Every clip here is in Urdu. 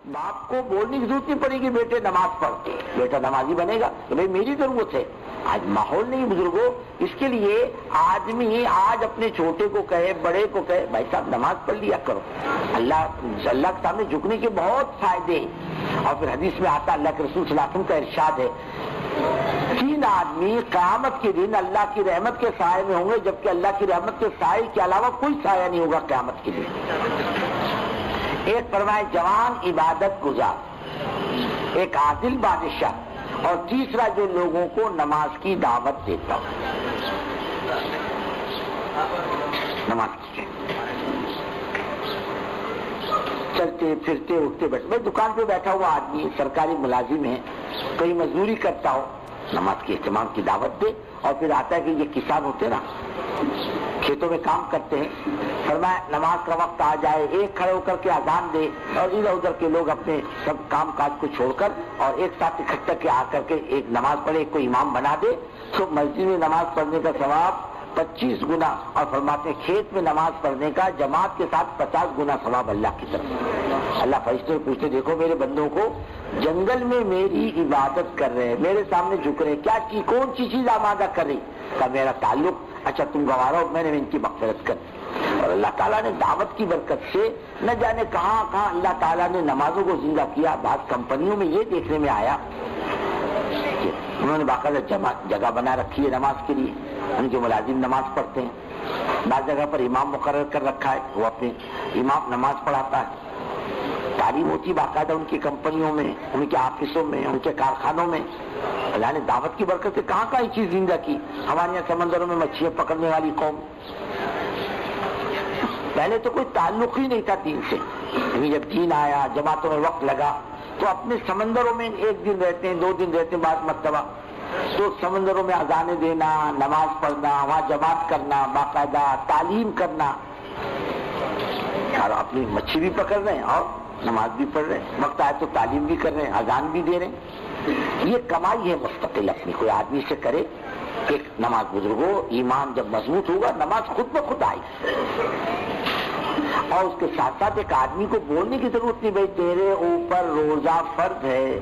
باپ کو بولنے کی ضرورت نہیں پڑے گی بیٹے نماز پڑھ، بیٹا نمازی بنے گا کہ بھائی میری ضرورت ہے. آج ماحول نہیں بزرگوں، اس کے لیے آدمی آج اپنے چھوٹے کو کہے بڑے کو کہے بھائی صاحب نماز پڑھ لیا کرو. اللہ کے سامنے جھکنے کے بہت فائدے ہیں. اور پھر حدیث میں آتا اللہ کے رسول صلی اللہ علیہ وسلم کا ارشاد ہے 3 آدمی قیامت کے دن اللہ کی رحمت کے سائے میں ہوں گے، جبکہ اللہ کی رحمت کے سائے کے علاوہ کوئی سایہ نہیں ہوگا قیامت کے دن. ایک فرمائے جوان عبادت گزار، ایک عادل بادشاہ، اور تیسرا جو لوگوں کو نماز کی دعوت دیتا ہو. نماز کی چلتے پھرتے اٹھتے بیٹھتے، میں دکان پہ بیٹھا ہوا آدمی سرکاری ملازم ہے، کہیں مزدوری کرتا ہو، نماز کے اہتمام کی دعوت دے. اور پھر آتا ہے کہ یہ کسان ہوتے نا کھیتوں میں کام کرتے ہیں، فرمایا نماز کا وقت آ جائے ایک کھڑے ہو کر کے اذان دے اور ادھر ادھر کے لوگ اپنے سب کام کاج کو چھوڑ کر اور ایک ساتھ اکٹھا کے آ کر کے ایک نماز پڑھے، ایک کو امام بنا دے تو مسجد میں نماز پڑھنے کا ثواب 25 گنا، اور فرماتے ہیں کھیت میں نماز پڑھنے کا جماعت کے ساتھ 50 گنا ثواب اللہ کی طرف. اللہ فرشتے پوچھتے دیکھو میرے بندوں کو جنگل میں میری عبادت کر رہے ہیں، میرے سامنے جھک رہے ہیں، کیا کی کون سی چیز آمادہ کر رہی کا میرا تعلق. اچھا تم گوارا ہو، میں نے ان کی مغفرت کر دی. اور اللہ تعالیٰ نے دعوت کی برکت سے نہ جانے کہاں کہاں اللہ تعالیٰ نے نمازوں کو زندہ کیا. بعض کمپنیوں میں یہ دیکھنے میں آیا کہ انہوں نے باقاعدہ جگہ بنا رکھی ہے نماز کے لیے، ان کے ملازم نماز پڑھتے ہیں. بعض جگہ پر امام مقرر کر رکھا ہے، وہ اپنے امام نماز پڑھاتا ہے. تعلیم ہوتی باقاعدہ ان کی کمپنیوں میں، ان کے آفسوں میں، ان کے کارخانوں میں. اللہ نے دعوت کی برکت سے کہاں کہاں یہ چیز زندہ کی. ہمارے یہاں سمندروں میں مچھلیاں پکڑنے والی قوم، پہلے تو کوئی تعلق ہی نہیں تھا دین سے، جب دین آیا جماعتوں میں وقت لگا تو اپنے سمندروں میں 1 دن رہتے ہیں 2 دن رہتے ہیں بعض مرتبہ، تو سمندروں میں اذانیں دینا، نماز پڑھنا، وہاں جماعت کرنا، باقاعدہ تعلیم کرنا، اور اپنی مچھلی بھی پکڑ رہے ہیں اور نماز بھی پڑھ رہے ہیں، وقت آئے تو تعلیم بھی کر رہے ہیں، اذان بھی دے رہے ہیں. یہ کمائی ہے مستقل اپنی، کوئی آدمی سے کرے. ایک نماز بزرگوں ایمان جب مضبوط ہوگا نماز خود بخود آئی. اور اس کے ساتھ ساتھ ایک آدمی کو بولنے کی ضرورت نہیں بھائی تیرے اوپر روزہ فرض ہے،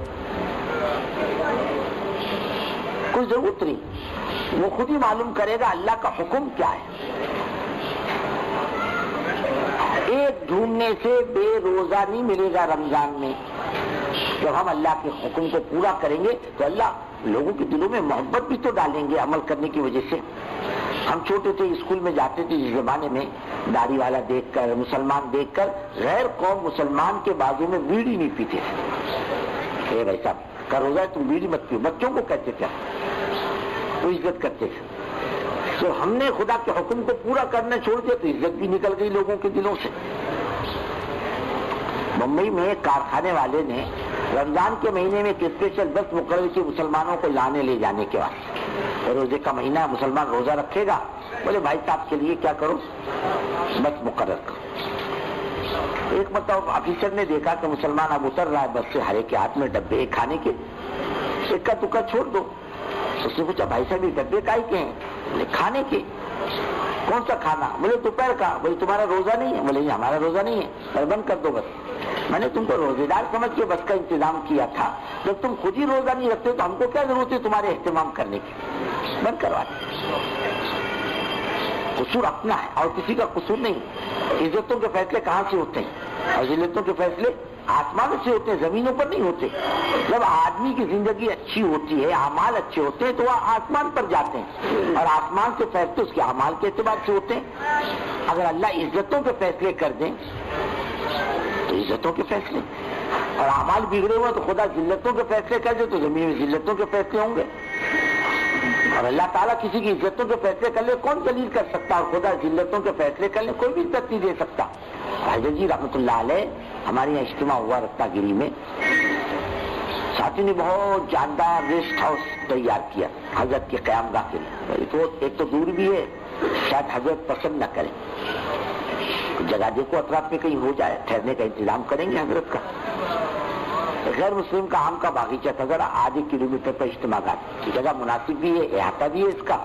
کوئی ضرورت نہیں، وہ خود ہی معلوم کرے گا اللہ کا حکم کیا ہے. ایک ڈھونڈنے سے بے روزہ نہیں ملے گا رمضان میں. جب ہم اللہ کے حکم کو پورا کریں گے تو اللہ لوگوں کے دلوں میں محبت بھی تو ڈالیں گے عمل کرنے کی وجہ سے. ہم چھوٹے تھے اسکول میں جاتے تھے، اس زمانے میں داڑھی والا دیکھ کر مسلمان دیکھ کر غیر قوم مسلمان کے بازو میں بیڑی نہیں پیتے تھے. اے بھائی صاحب کا روزہ ہے تم بیڑی مت پیو، بچوں کو کہتے تھے، وہ عزت کرتے تھے. تو ہم نے خدا کے حکم کو پورا کرنا چھوڑ دیا تو عزت بھی نکل گئی لوگوں کے دلوں سے. بمبئی میں کارخانے والے نے رمضان کے مہینے میں ایک اسپیشل بس مقرر کی مسلمانوں کو لانے لے جانے کے واسطے. روزے کا مہینہ مسلمان روزہ رکھے گا، بولے بھائی صاحب کے لیے کیا کرو بس مقرر کرو. ایک مرتبہ آفیسر نے دیکھا کہ مسلمان اب اتر رہا ہے بس سے، ہر ایک کے ہاتھ میں ڈبے کھانے کے، اکا دکا چھوڑ دو. اس نے پوچھا بھائی صاحب یہ ڈبے کائی کے ہیں؟ بولے کھانے کے. کون سا کھانا؟ بولے دوپہر کا. بولے تمہارا روزہ نہیں ہے؟ بولے ہمارا روزہ نہیں ہے، بند کر دو بس. میں نے تم کو روزے دار سمجھ کے بس کا انتظام کیا تھا، جب تم خود ہی روزہ نہیں رکھتے تو ہم کو کیا ضرورت ہے تمہارے اہتمام کرنے کی، بند کروا دیں. قصور اپنا ہے اور کسی کا قصور نہیں. عزتوں کے فیصلے کہاں سے ہوتے ہیں؟ اور عزتوں کے فیصلے آسمان سے ہوتے ہیں، زمینوں پر نہیں ہوتے. جب آدمی کی زندگی اچھی ہوتی ہے، اعمال اچھے ہوتے ہیں تو وہ آسمان پر جاتے ہیں، اور آسمان سے فیصلے اس کے اعمال کے اعتبار سے ہوتے ہیں. اگر اللہ عزتوں کے فیصلے کر دیں تو عزتوں کے فیصلے، اور اعمال بگڑے ہوئے تو خدا ذلتوں کے فیصلے کر دے تو زمین میں ذلتوں کے فیصلے ہوں گے. اور اللہ تعالیٰ کسی کی عزتوں کے فیصلے کر لے کون دلیل کر سکتا، اور خدا ذلتوں کے فیصلے کر لے کوئی بھی عزت نہیں دے سکتا. حضرت جی رحمۃ اللہ علیہ ہمارے یہاں اجتماع ہوا رتنا گیری میں، ساتھی نے بہت جاندار ریسٹ ہاؤس تیار کیا حضرت کے قیام گاہ کے لیے. ایک تو دور بھی ہے، شاید حضرت پسند نہ کریں، جگہ دیکھو اطراف میں کہیں ہو جائے، ٹھہرنے کا انتظام کریں گے حضرت کا. غیر مسلم کا آم کا باغیچہ تھا، ذرا آدھے کلومیٹر پر اجتماع گاہ کی جگہ مناسب بھی ہے، احاطہ بھی ہے اس کا.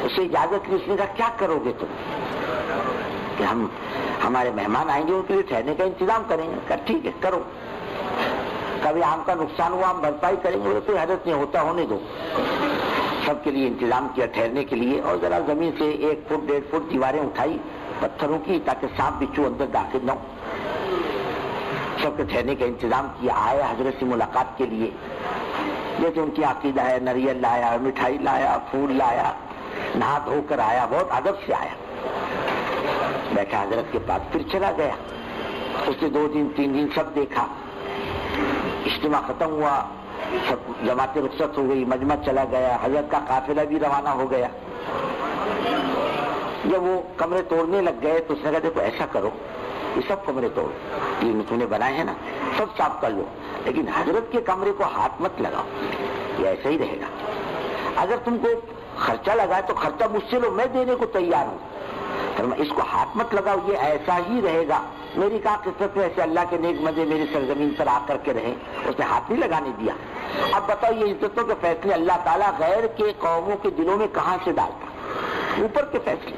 اسے اجازت لی، اس نے کہا کیا کرو گے تم؟ کہ ہم ہمارے مہمان آئیں گے ان کے لیے ٹھہرنے کا انتظام کریں گے. کہ ٹھیک ہے کرو. کبھی آم کا نقصان ہوا ہم بھرپائی کریں گے, کوئی حرج نہیں, ہوتا ہونے دو. سب کے لیے انتظام کیا ٹھہرنے کے لیے, اور ذرا زمین سے 1 فٹ 1.5 فٹ دیواریں اٹھائی پتھروں کی تاکہ سانپ بچھو اندر داخل نہ ہو. سب کے ٹھہرنے کا انتظام کیا. آئے حضرت سے ملاقات کے لیے, جیسے ان کی عقیدہ ہے, نریل لایا, مٹھائی لایا, پھول لایا, نہا دھو کر آیا, بہت ادب سے آیا. بیٹھا حضرت کے پاس, پھر چلا گیا. اس نے 2 دن 3 دن سب دیکھا. اجتماع ختم ہوا, سب جماعتیں رخصت ہو گئی, مجمع چلا گیا, حضرت کا قافلہ بھی روانہ ہو گیا. جب وہ کمرے توڑنے لگ گئے تو اس نے کہا دیکھو ایسا کرو, یہ سب کمرے توڑو, یہ تم نے بنائے ہیں نا سب صاف کر لو, لیکن حضرت کے کمرے کو ہاتھ مت لگاؤ, یہ ایسا ہی رہے گا. اگر تم کو خرچہ لگائے تو خرچہ مجھ سے لو, میں دینے کو تیار ہوں, اس کو ہاتھ مت لگاؤ, یہ ایسا ہی رہے گا. میری کہا قسمت میں ایسے اللہ کے نیک بندے میری سرزمین پر آ کر کے رہے, اس نے ہاتھ نہیں لگانے دیا. اب بتاؤ یہ عزتوں کے فیصلے اللہ تعالیٰ غیر کے قوموں کے دلوں میں کہاں سے ڈالتا؟ اوپر کے فیصلے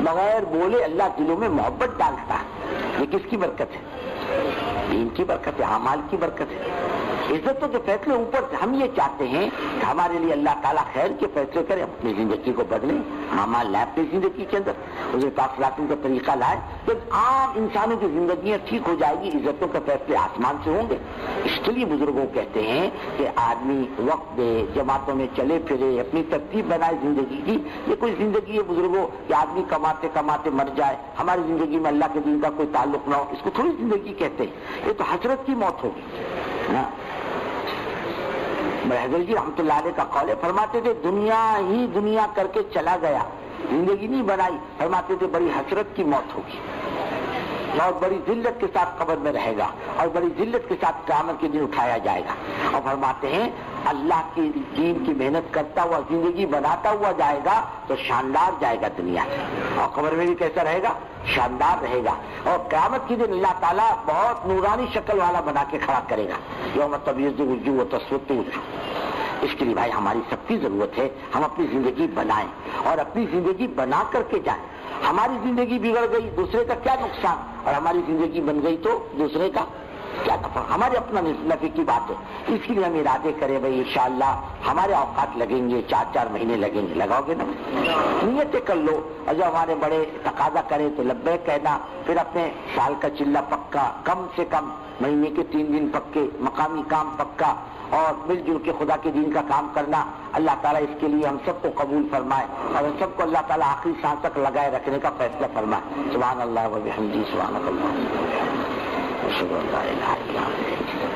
بغیر بولے اللہ دلوں میں محبت ڈالتا ہے. یہ کس کی برکت ہے؟ دین کی برکت ہے, اعمال کی برکت ہے. عزتوں کے فیصلے اوپر سے. ہم یہ چاہتے ہیں کہ ہمارے لیے اللہ تعالیٰ خیر کے فیصلے کرے, اپنی زندگی کو بدلیں, اعمال لائے اپنی زندگی کے اندر, حضور پاک صلی اللہ علیہ وسلم کا طریقہ لائے. جب عام انسانوں کی زندگیاں ٹھیک ہو جائے گی, عزتوں کے فیصلے آسمان سے ہوں گے. اس کے لیے بزرگوں کہتے ہیں کہ آدمی وقت دے, جماعتوں میں چلے پھرے, اپنی ترتیب بنائے زندگی کی. یہ کوئی زندگی ہے بزرگوں کہ آدمی کماتے کماتے مر جائے, ہماری زندگی میں اللہ کے دین کا کوئی تعلق نہ ہو, اس کو تھوڑی زندگی کہتے ہیں. یہ تو حسرت کی موت ہوگی نا. حضرت جی رحمۃ اللہ علیہ کا قول ہے, فرماتے تھے دنیا ہی دنیا کر کے چلا گیا, زندگی نہیں بنائی. فرماتے تھے بڑی حسرت کی موت ہوگی, اور بڑی ذلت کے ساتھ قبر میں رہے گا, اور بڑی ذلت کے ساتھ قیامت کے دن اٹھایا جائے گا. اور فرماتے ہیں اللہ کی دین کی محنت کرتا ہوا زندگی بناتا ہوا جائے گا تو شاندار جائے گا دنیا سے, اور قبر میں بھی کیسا رہے گا؟ شاندار رہے گا. اور قیامت کے دن اللہ تعالیٰ بہت نورانی شکل والا بنا کے کھڑا کرے گا. یوم تبیض وجوہ وتسود وجوہ. اس کے لیے بھائی ہماری سب کی ضرورت ہے, ہم اپنی زندگی بنائیں اور اپنی زندگی بنا کر کے جائیں. ہماری زندگی بگڑ گئی دوسرے کا کیا نقصان, اور ہماری زندگی بن گئی تو دوسرے کا کیا نفع. ہمارے اپنا نفع کی بات ہے. اس کے لیے ہم ارادے کریں بھائی انشاءاللہ ہمارے اوقات لگیں گے, 4 مہینے لگیں گے. لگاؤ گے نا, نیتیں کر لو, اور جب ہمارے بڑے تقاضا کریں تو لبیک کہنا. پھر اپنے سال کا چلہ پکا, کم سے کم مہینے کے 3 دن پکے, مقامی کام پکا, اور مل جل کے خدا کے دین کا کام کرنا. اللہ تعالیٰ اس کے لیے ہم سب کو قبول فرمائے, اور ہم سب کو اللہ تعالیٰ آخری سانس تک لگائے رکھنے کا فیصلہ فرمائے. سبحان اللہ و بحمدہ, سبحان اللہ, اشہد ان لا الہ الا اللہ.